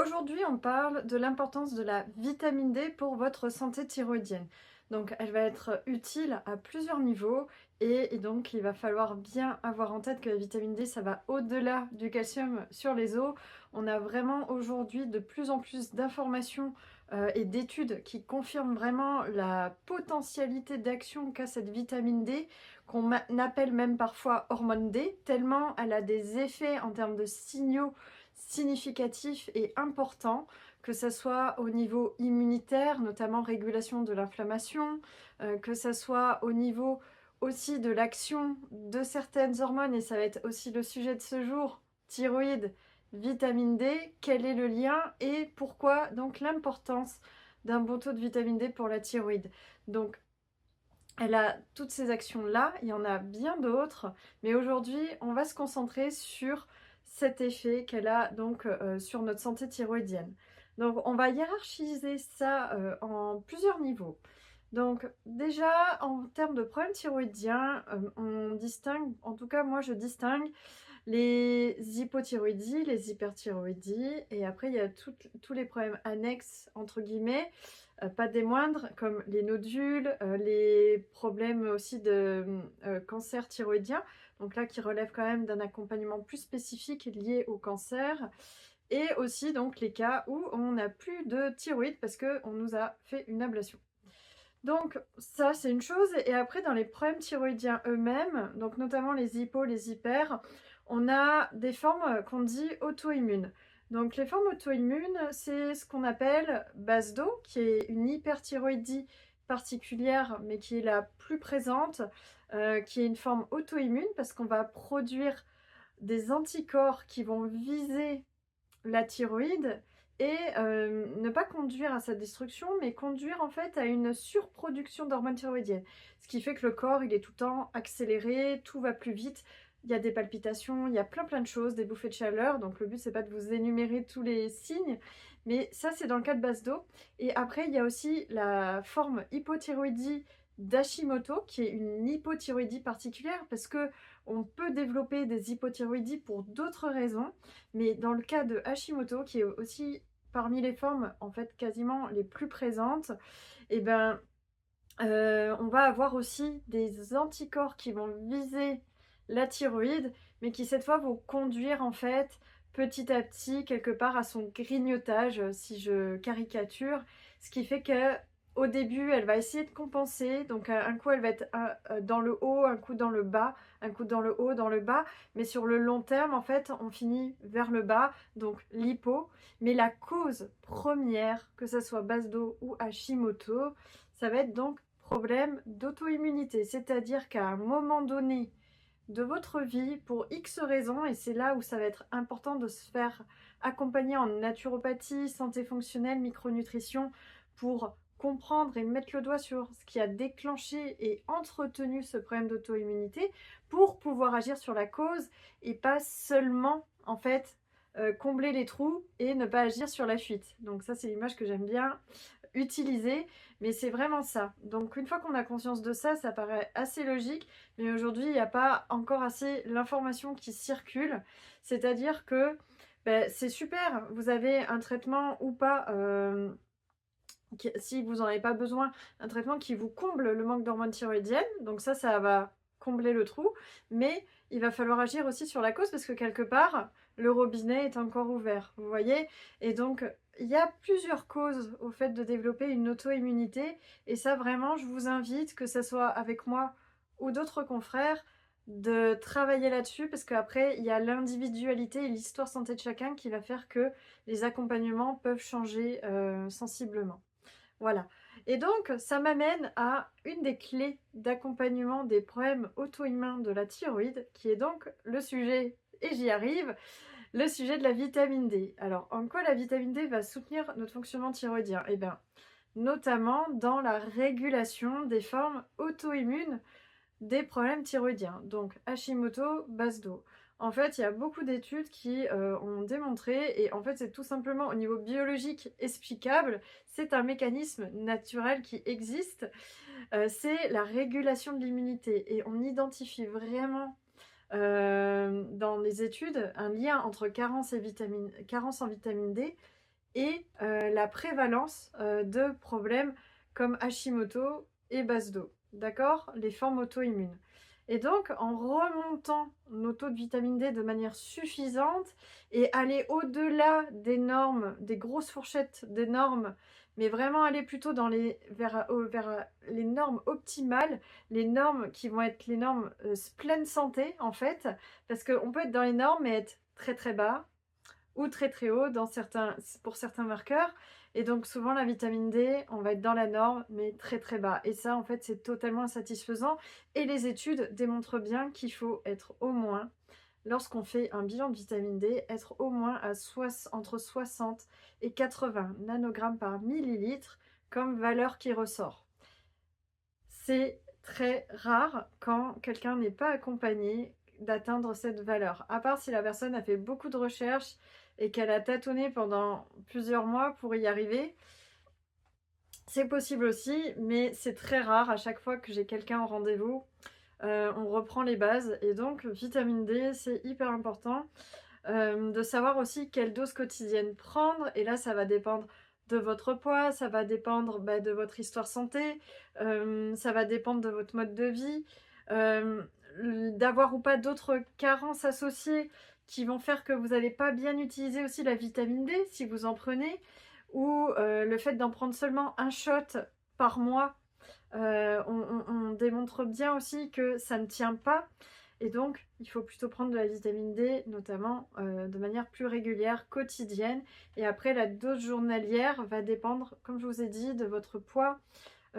Aujourd'hui, on parle de l'importance de la vitamine D pour votre santé thyroïdienne. Donc, elle va être utile à plusieurs niveaux et donc il va falloir bien avoir en tête que la vitamine D, ça va au-delà du calcium sur les os. On a vraiment aujourd'hui de plus en plus d'informations et d'études qui confirment vraiment la potentialité d'action qu'a cette vitamine D, qu'on appelle même parfois hormone D, tellement elle a des effets en termes de signaux significatif et important, que ce soit au niveau immunitaire, notamment régulation de l'inflammation, que ce soit au niveau aussi de l'action de certaines hormones, et ça va être aussi le sujet de ce jour, thyroïde, vitamine D, quel est le lien et pourquoi donc l'importance d'un bon taux de vitamine D pour la thyroïde. Donc elle a toutes ces actions-là, il y en a bien d'autres, mais aujourd'hui, on va se concentrer sur cet effet qu'elle a donc sur notre santé thyroïdienne. Donc, on va hiérarchiser ça en plusieurs niveaux. Donc, déjà, en termes de problèmes thyroïdiens, on distingue, en tout cas, moi, je distingue les hypothyroïdies, les hyperthyroïdies, et après il y a tous les problèmes annexes, entre guillemets, pas des moindres, comme les nodules, les problèmes aussi de cancer thyroïdien, donc là qui relèvent quand même d'un accompagnement plus spécifique lié au cancer, et aussi donc les cas où on n'a plus de thyroïde parce qu'on nous a fait une ablation. Donc ça c'est une chose, et après dans les problèmes thyroïdiens eux-mêmes, donc notamment les hypos, les hyper, on a des formes qu'on dit auto-immunes. Donc les formes auto-immunes, c'est ce qu'on appelle BASDO, qui est une hyperthyroïdie particulière, mais qui est la plus présente, qui est une forme auto-immune, parce qu'on va produire des anticorps qui vont viser la thyroïde et ne pas conduire à sa destruction, mais conduire en fait à une surproduction d'hormones thyroïdiennes. Ce qui fait que le corps, il est tout le temps accéléré, tout va plus vite, il y a des palpitations, il y a plein de choses, des bouffées de chaleur. Donc le but, c'est pas de vous énumérer tous les signes, mais ça, c'est dans le cas de BASDO. Et après, il y a aussi la forme hypothyroïdie d'Hashimoto, qui est une hypothyroïdie particulière, parce que on peut développer des hypothyroïdies pour d'autres raisons, mais dans le cas de Hashimoto, qui est aussi parmi les formes en fait quasiment les plus présentes, et ben on va avoir aussi des anticorps qui vont viser la thyroïde, mais qui cette fois vont conduire en fait petit à petit quelque part à son grignotage, si je caricature, ce qui fait que au début elle va essayer de compenser, donc un coup elle va être dans le haut, un coup dans le bas, un coup dans le haut, dans le bas, mais sur le long terme en fait on finit vers le bas, donc l'hypo, mais la cause première, que ce soit BASDO ou Hashimoto, ça va être donc problème d'auto-immunité, c'est-à-dire qu'à un moment donné de votre vie, pour X raisons, et c'est là où ça va être important de se faire accompagner en naturopathie, santé fonctionnelle, micronutrition, pour comprendre et mettre le doigt sur ce qui a déclenché et entretenu ce problème d'auto-immunité, pour pouvoir agir sur la cause et pas seulement en fait combler les trous et ne pas agir sur la fuite. Donc ça c'est l'image que j'aime bien utiliser, mais c'est vraiment ça. Donc une fois qu'on a conscience de ça, ça paraît assez logique, mais aujourd'hui il n'y a pas encore assez l'information qui circule, c'est-à-dire que ben, c'est super, vous avez un traitement ou pas, si vous n'en avez pas besoin, un traitement qui vous comble le manque d'hormones thyroïdiennes, donc ça va combler le trou, mais il va falloir agir aussi sur la cause parce que quelque part, le robinet est encore ouvert, vous voyez. Et donc, il y a plusieurs causes au fait de développer une auto-immunité, et ça vraiment, je vous invite, que ce soit avec moi ou d'autres confrères, de travailler là-dessus, parce qu'après, il y a l'individualité et l'histoire santé de chacun qui va faire que les accompagnements peuvent changer sensiblement. Voilà. Et donc, ça m'amène à une des clés d'accompagnement des problèmes auto-immuns de la thyroïde, qui est donc le sujet, et j'y arrive, le sujet de la vitamine D. Alors, en quoi la vitamine D va soutenir notre fonctionnement thyroïdien? Eh bien, notamment dans la régulation des formes auto-immunes des problèmes thyroïdiens, donc Hashimoto, BASDO. En fait, il y a beaucoup d'études qui ont démontré, et en fait c'est tout simplement au niveau biologique explicable, c'est un mécanisme naturel qui existe, c'est la régulation de l'immunité, et on identifie vraiment dans les études un lien entre carence en vitamine D et la prévalence de problèmes comme Hashimoto et base d'eau, d'accord? Les formes auto-immunes. Et donc, en remontant nos taux de vitamine D de manière suffisante et aller au-delà des normes, des grosses fourchettes des normes, mais vraiment aller plutôt vers les normes optimales, les normes qui vont être les normes pleine santé en fait, parce qu'on peut être dans les normes et être très très bas, ou très très haut pour certains marqueurs. Et donc souvent la vitamine D, on va être dans la norme, mais très très bas. Et ça, en fait, c'est totalement insatisfaisant. Et les études démontrent bien qu'il faut être au moins, lorsqu'on fait un bilan de vitamine D, être au moins entre 60 et 80 nanogrammes par millilitre comme valeur qui ressort. C'est très rare quand quelqu'un n'est pas accompagné d'atteindre cette valeur. À part si la personne a fait beaucoup de recherches et qu'elle a tâtonné pendant plusieurs mois pour y arriver. C'est possible aussi, mais c'est très rare. À chaque fois que j'ai quelqu'un en rendez-vous, on reprend les bases. Et donc, vitamine D, c'est hyper important de savoir aussi quelle dose quotidienne prendre. Et là, ça va dépendre de votre poids, ça va dépendre de votre histoire santé, ça va dépendre de votre mode de vie, d'avoir ou pas d'autres carences associées qui vont faire que vous n'allez pas bien utiliser aussi la vitamine D si vous en prenez, ou le fait d'en prendre seulement un shot par mois. On démontre bien aussi que ça ne tient pas. Et donc, il faut plutôt prendre de la vitamine D, notamment de manière plus régulière, quotidienne. Et après, la dose journalière va dépendre, comme je vous ai dit, de votre poids.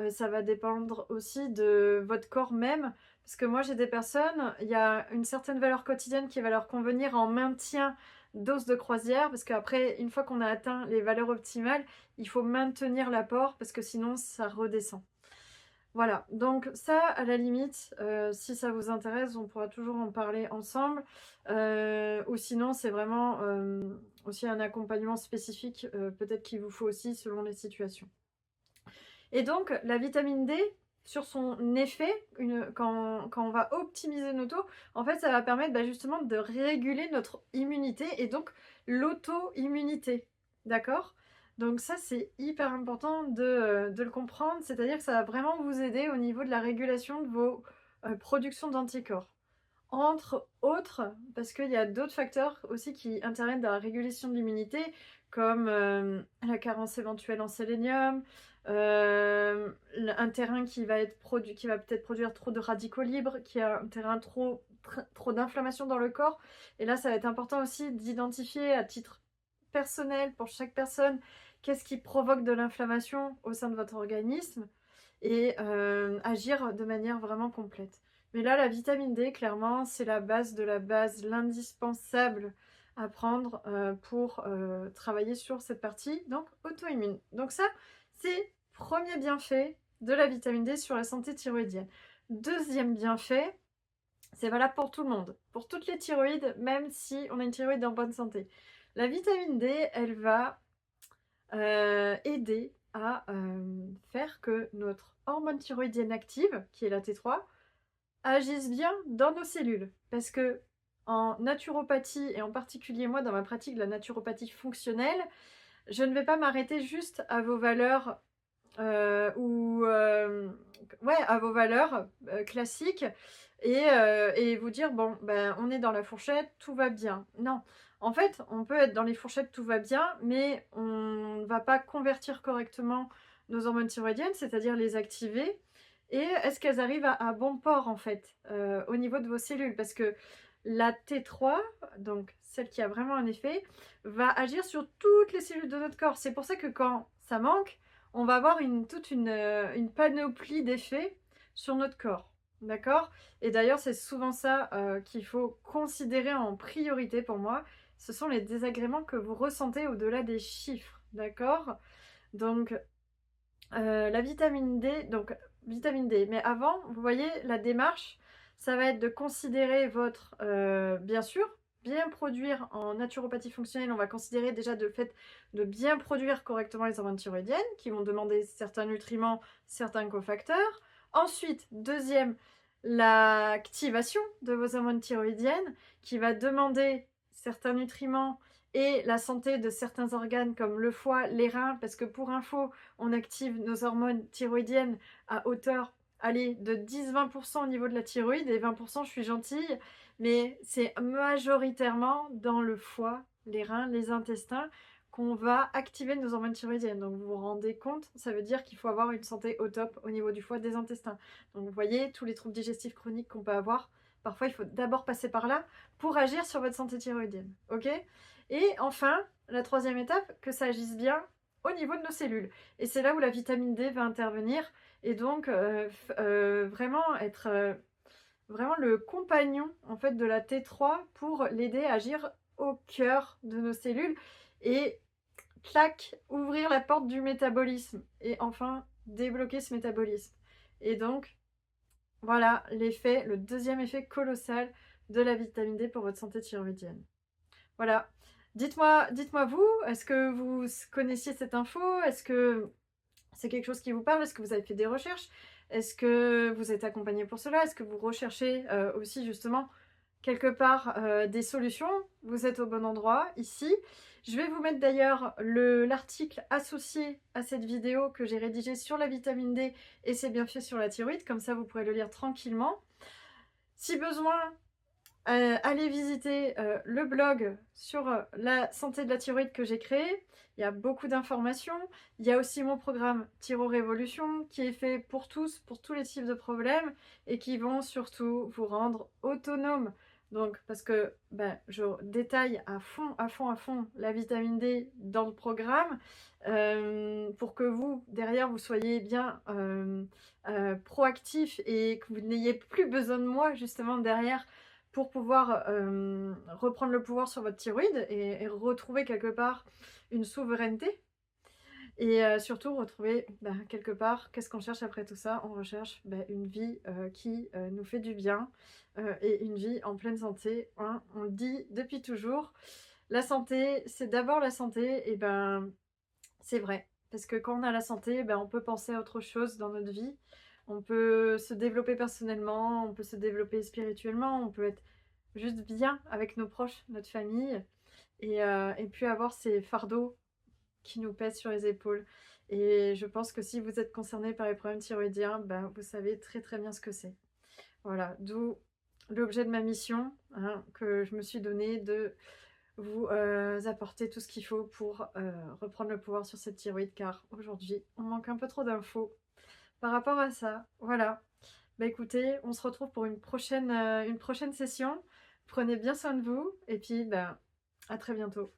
Ça va dépendre aussi de votre corps même. Parce que moi, j'ai des personnes, il y a une certaine valeur quotidienne qui va leur convenir en maintien dose de croisière. Parce qu'après, une fois qu'on a atteint les valeurs optimales, il faut maintenir l'apport parce que sinon, ça redescend. Voilà, donc ça, à la limite, si ça vous intéresse, on pourra toujours en parler ensemble. Ou sinon, c'est vraiment aussi un accompagnement spécifique, peut-être qu'il vous faut aussi selon les situations. Et donc, la vitamine D, sur son effet, quand on va optimiser nos taux, en fait, ça va permettre justement de réguler notre immunité et donc l'auto-immunité. D'accord? Donc ça, c'est hyper important de le comprendre, c'est-à-dire que ça va vraiment vous aider au niveau de la régulation de vos productions d'anticorps. Entre autres, parce qu'il y a d'autres facteurs aussi qui interviennent dans la régulation de l'immunité, comme la carence éventuelle en sélénium, un terrain qui va peut-être produire trop de radicaux libres, qui a un terrain trop d'inflammation dans le corps. Et là, ça va être important aussi d'identifier à titre personnel pour chaque personne qu'est-ce qui provoque de l'inflammation au sein de votre organisme et agir de manière vraiment complète. Mais là, la vitamine D, clairement, c'est la base de la base, l'indispensable à prendre pour travailler sur cette partie, donc auto-immune. Donc ça, c'est premier bienfait de la vitamine D sur la santé thyroïdienne. Deuxième bienfait, c'est valable pour tout le monde, pour toutes les thyroïdes, même si on a une thyroïde en bonne santé. La vitamine D, elle va aider à faire que notre hormone thyroïdienne active, qui est la T3, agisse bien dans nos cellules. Parce que en naturopathie, et en particulier moi dans ma pratique de la naturopathie fonctionnelle, je ne vais pas m'arrêter juste à vos valeurs à vos valeurs classiques et vous dire bon on est dans la fourchette, tout va bien. Non, en fait on peut être dans les fourchettes, tout va bien, mais on ne va pas convertir correctement nos hormones thyroïdiennes, c'est-à-dire les activer. Et est-ce qu'elles arrivent à bon port en fait au niveau de vos cellules, parce que la T3, donc celle qui a vraiment un effet, va agir sur toutes les cellules de notre corps. C'est pour ça que quand ça manque, on va avoir toute une panoplie d'effets sur notre corps. D'accord? Et d'ailleurs, c'est souvent ça qu'il faut considérer en priorité pour moi. Ce sont les désagréments que vous ressentez au-delà des chiffres. D'accord? Donc, la vitamine D, mais avant, vous voyez, la démarche, ça va être de considérer votre, bien sûr, bien produire en naturopathie fonctionnelle, on va considérer déjà le fait de bien produire correctement les hormones thyroïdiennes, qui vont demander certains nutriments, certains cofacteurs. Ensuite, deuxième, l'activation de vos hormones thyroïdiennes, qui va demander certains nutriments et la santé de certains organes comme le foie, les reins, parce que pour info, on active nos hormones thyroïdiennes à hauteur, allez, de 10-20% au niveau de la thyroïde, et 20% je suis gentille, mais c'est majoritairement dans le foie, les reins, les intestins, qu'on va activer nos hormones thyroïdiennes. Donc vous vous rendez compte, ça veut dire qu'il faut avoir une santé au top au niveau du foie, des intestins. Donc vous voyez, tous les troubles digestifs chroniques qu'on peut avoir, parfois il faut d'abord passer par là pour agir sur votre santé thyroïdienne. Ok? Et enfin, la troisième étape, que ça agisse bien au niveau de nos cellules. Et c'est là où la vitamine D va intervenir et donc vraiment être vraiment le compagnon en fait de la T3 pour l'aider à agir au cœur de nos cellules et clac, ouvrir la porte du métabolisme et enfin débloquer ce métabolisme. Et donc voilà l'effet, le deuxième effet colossal de la vitamine D pour votre santé thyroïdienne. Voilà. Dites-moi vous, est-ce que vous connaissiez cette info? Est-ce que c'est quelque chose qui vous parle? Est-ce que vous avez fait des recherches? Est-ce que vous êtes accompagné pour cela? Est-ce que vous recherchez aussi justement quelque part des solutions? Vous êtes au bon endroit ici. Je vais vous mettre d'ailleurs l'article associé à cette vidéo que j'ai rédigé sur la vitamine D et ses bienfaits sur la thyroïde. Comme ça, vous pourrez le lire tranquillement. Si besoin, allez visiter le blog sur la santé de la thyroïde que j'ai créé. Il y a beaucoup d'informations. Il y a aussi mon programme Thyro Révolution qui est fait pour tous les types de problèmes et qui vont surtout vous rendre autonome. Donc, parce que je détaille à fond la vitamine D dans le programme pour que vous, derrière, vous soyez bien proactif et que vous n'ayez plus besoin de moi, justement, derrière pour pouvoir reprendre le pouvoir sur votre thyroïde et retrouver quelque part une souveraineté. Et surtout retrouver quelque part, qu'est-ce qu'on cherche après tout ça? On recherche une vie qui nous fait du bien et une vie en pleine santé. Hein. On le dit depuis toujours, la santé, c'est d'abord la santé. Et c'est vrai, parce que quand on a la santé, on peut penser à autre chose dans notre vie. On peut se développer personnellement, on peut se développer spirituellement, on peut être juste bien avec nos proches, notre famille, et puis avoir ces fardeaux qui nous pèsent sur les épaules. Et je pense que si vous êtes concerné par les problèmes thyroïdiens, vous savez très très bien ce que c'est. Voilà, d'où l'objet de ma mission, hein, que je me suis donnée de vous apporter tout ce qu'il faut pour reprendre le pouvoir sur cette thyroïde, car aujourd'hui, on manque un peu trop d'infos par rapport à ça. Voilà. Écoutez, on se retrouve pour une prochaine session. Prenez bien soin de vous et puis à très bientôt.